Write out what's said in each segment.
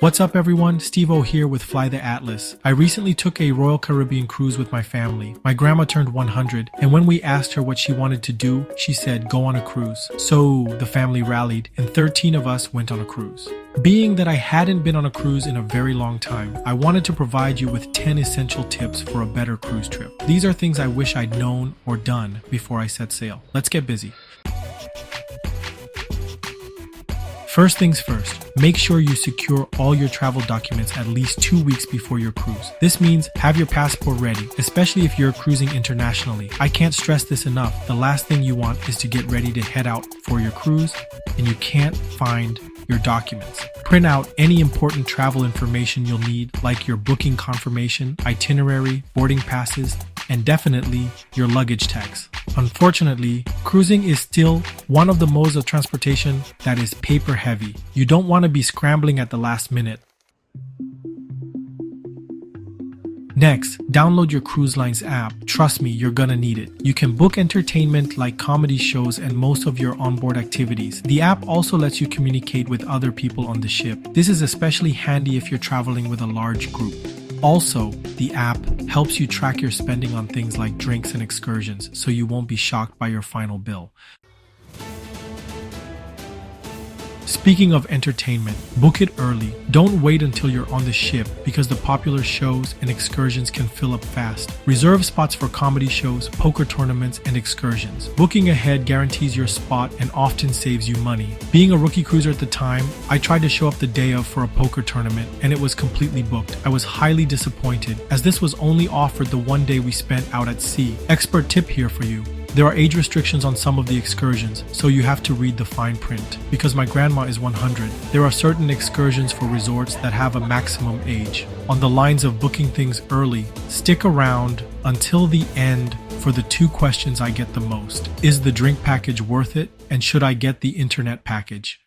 What's up everyone, Styve O here with Fly the Atlas. I recently took a Royal Caribbean cruise with my family. My grandma turned 100, and when we asked her what she wanted to do, she said go on a cruise. So the family rallied and 13 of us went on a cruise. Being that I hadn't been on a cruise in a very long time, I wanted to provide you with 10 essential tips for a better cruise trip. These are things I wish I'd known or done before I set sail. Let's get busy. First things first, make sure you secure all your travel documents at least 2 weeks before your cruise. This means have your passport ready, especially if you're cruising internationally. I can't stress this enough. The last thing you want is to get ready to head out for your cruise and you can't find your documents. Print out any important travel information you'll need, like your booking confirmation, itinerary, boarding passes, and definitely your luggage tags. Unfortunately, cruising is still one of the modes of transportation that is paper heavy. You don't want to be scrambling at the last minute. Next, download your cruise line's app. Trust me, you're gonna need it. You can book entertainment like comedy shows and most of your onboard activities. The app also lets you communicate with other people on the ship. This is especially handy if you're traveling with a large group. Also, the app helps you track your spending on things like drinks and excursions, so you won't be shocked by your final bill. Speaking of entertainment, book it early. Don't wait until you're on the ship because the popular shows and excursions can fill up fast. Reserve spots for comedy shows, poker tournaments, and excursions. Booking ahead guarantees your spot and often saves you money. Being a rookie cruiser at the time, I tried to show up the day of for a poker tournament and it was completely booked. I was highly disappointed as this was only offered the one day we spent out at sea. Expert tip here for you. There are age restrictions on some of the excursions, so you have to read the fine print. Because my grandma is 100, there are certain excursions for resorts that have a maximum age. On the lines of booking things early, stick around until the end for the two questions I get the most. Is the drink package worth it? And should I get the internet package?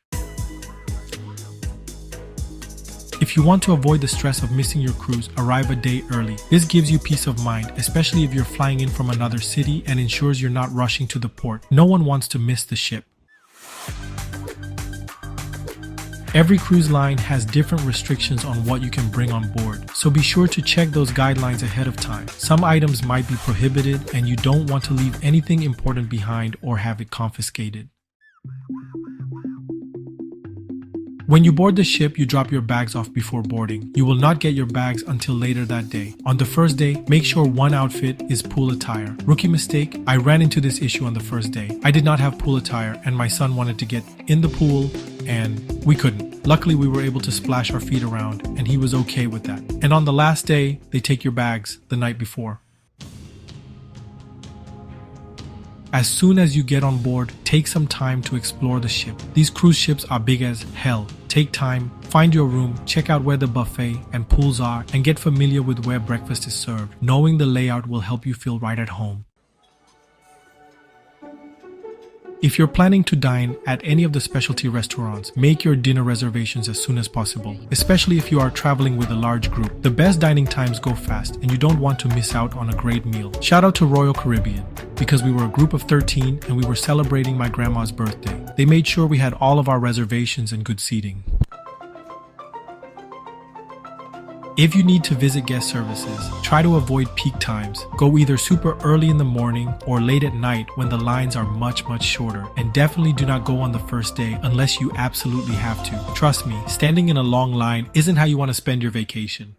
If you want to avoid the stress of missing your cruise, arrive a day early. This gives you peace of mind, especially if you're flying in from another city and ensures you're not rushing to the port. No one wants to miss the ship. Every cruise line has different restrictions on what you can bring on board, so be sure to check those guidelines ahead of time. Some items might be prohibited and you don't want to leave anything important behind or have it confiscated. When you board the ship, you drop your bags off before boarding. You will not get your bags until later that day. On the first day, make sure one outfit is pool attire. Rookie mistake, I ran into this issue on the first day. I did not have pool attire and my son wanted to get in the pool and we couldn't. Luckily, we were able to splash our feet around and he was okay with that. And on the last day, they take your bags the night before. As soon as you get on board, take some time to explore the ship. These cruise ships are big as hell. Take time, find your room, check out where the buffet and pools are, and get familiar with where breakfast is served. Knowing the layout will help you feel right at home. If you're planning to dine at any of the specialty restaurants, make your dinner reservations as soon as possible, especially if you are traveling with a large group. The best dining times go fast and you don't want to miss out on a great meal. Shout out to Royal Caribbean, because we were a group of 13 and we were celebrating my grandma's birthday. They made sure we had all of our reservations and good seating. If you need to visit guest services, try to avoid peak times. Go either super early in the morning or late at night when the lines are much shorter. And definitely do not go on the first day unless you absolutely have to. Trust me, standing in a long line isn't how you want to spend your vacation.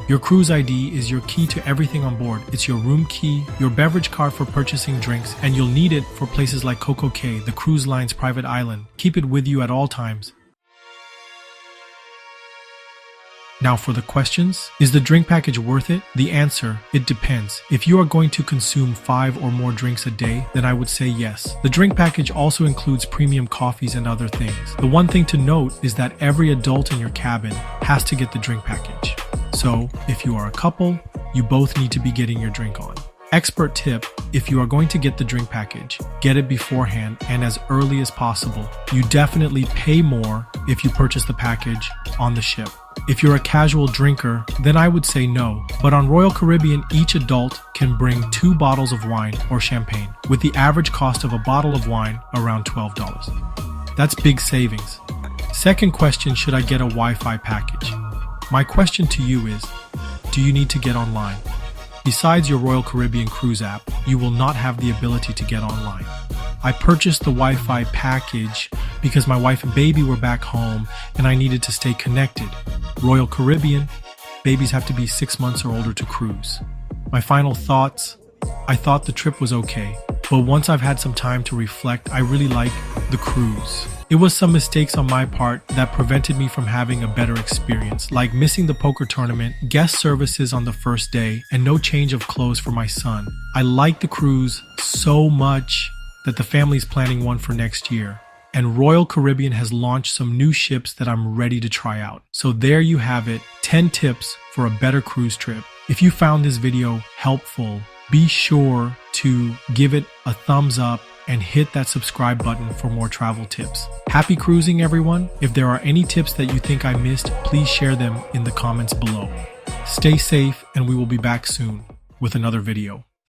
Your cruise ID is your key to everything on board. It's your room key, your beverage card for purchasing drinks, and you'll need it for places like Coco Cay, the cruise line's private island. Keep it with you at all times. Now for the questions, is the drink package worth it? The answer, it depends. If you are going to consume 5 or more drinks a day, then I would say yes. The drink package also includes premium coffees and other things. The one thing to note is that every adult in your cabin has to get the drink package. So if you are a couple, you both need to be getting your drink on. Expert tip, if you are going to get the drink package, get it beforehand and as early as possible. You definitely pay more if you purchase the package on the ship. If you're a casual drinker, then I would say no. But on Royal Caribbean, each adult can bring 2 bottles of wine or champagne, with the average cost of a bottle of wine around $12. That's big savings. Second question, should I get a Wi-Fi package? My question to you is, do you need to get online? Besides your Royal Caribbean cruise app, you will not have the ability to get online. I purchased the Wi-Fi package because my wife and baby were back home and I needed to stay connected. Royal Caribbean, babies have to be 6 months or older to cruise. My final thoughts, I thought the trip was okay, but once I've had some time to reflect, I really like the cruise. It was some mistakes on my part that prevented me from having a better experience, like missing the poker tournament, guest services on the first day, and no change of clothes for my son. I like the cruise so much that the family's planning one for next year. And Royal Caribbean has launched some new ships that I'm ready to try out. So there you have it, 10 tips for a better cruise trip. If you found this video helpful, be sure to give it a thumbs up and hit that subscribe button for more travel tips. Happy cruising, everyone. If there are any tips that you think I missed, please share them in the comments below. Stay safe, and we will be back soon with another video.